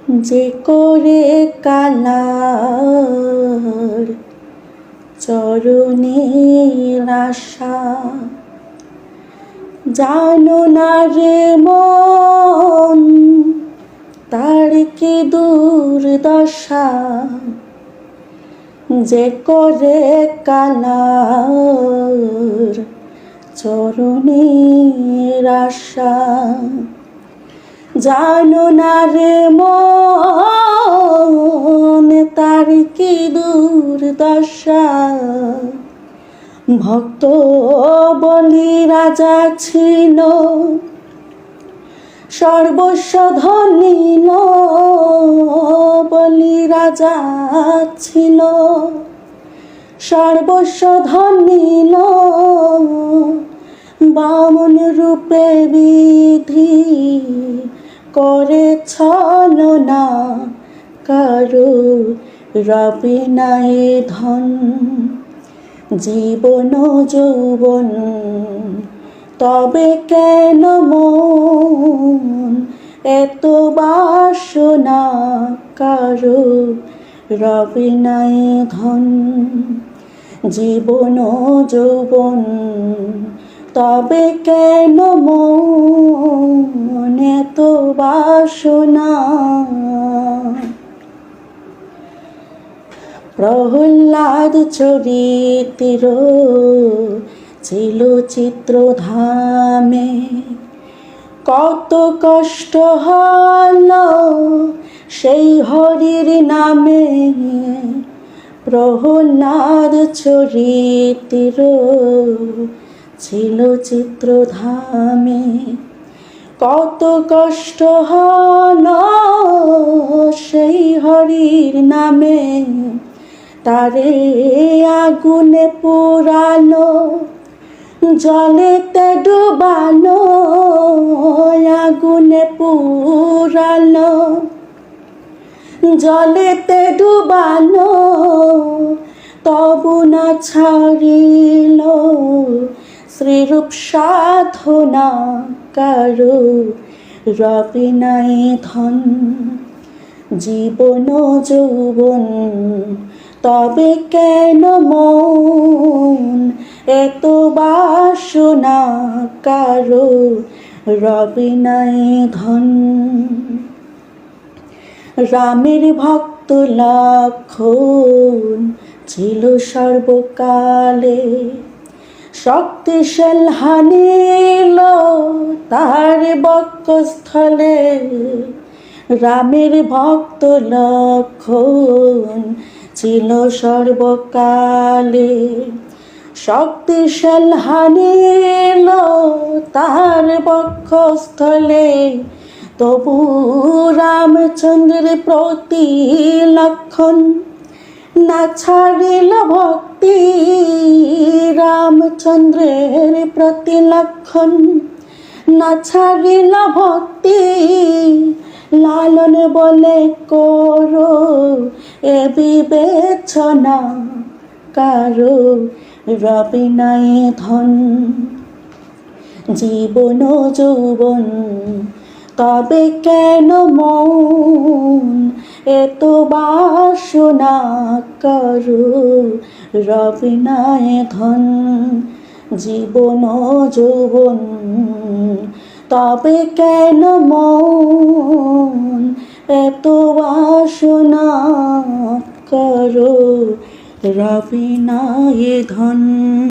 যে করে কালার চরণের আশা, জানো না রে মন তার কি দুর্দশা। যে করে কালার চরণের আশা, জানো না রে মন তার কি দুর্দশা। ভক্ত বলি রাজা ছিল, সর্বস্ব ধন নিল। বলি রাজা ছিল, সর্বস্ব ধন নিল। বামন রূপে বিধি করে ছলনা, কারো রবে নাই ধন। জীবন যৌবন তবে কেন মন এত বাসনা, কারো রবে নাই ধন। জীবন যৌবন তবে কেন মন এত বাসনা। প্রহ্লাদ চরিত্র ছিল চিত্রধামে, কত কষ্ট হল সেই হরির নামে। প্রহ্লাদ চরিত্র ছিল চিত্রধামে, কত কষ্ট হল সেই হরির নামে। তারে আগুনে পোড়ালো, জলেতে ডুবালো। আগুনে পোড়ালো, জলেতে ডুবালো, তবু না ছাড়িল শ্রীরূপ সাধনা, কারো রবে নাই ধন। জীবন যৌবন তবে কেন মন এত বাসনা, কারো রবে নাই ধন। রামের ভক্ত লক্ষণ ছিল সর্বকালে, শক্তিশাল হানিল তার বক্ষস্থলে। রামের ভক্ত লক্ষণ ছিল সর্বকালে, শক্তিশাল হানিল তার বক্ষস্থলে। তবু রামচন্দ্রের প্রতি লক্ষণ না ছাড়িল ভক্তি। রামচন্দ্রের প্রতি লক্ষণ না ছাড়িল ভক্তি। লালন বলে করো এ বিবেচনা, কারো রবে নাই ধন। জীবন যৌবন তবে কেন মন এত বাসনা, কারো রবে নাই ধন। জীবন যৌবন তবে কেন মন এত বাসনা, কারো রবে নাই ধন।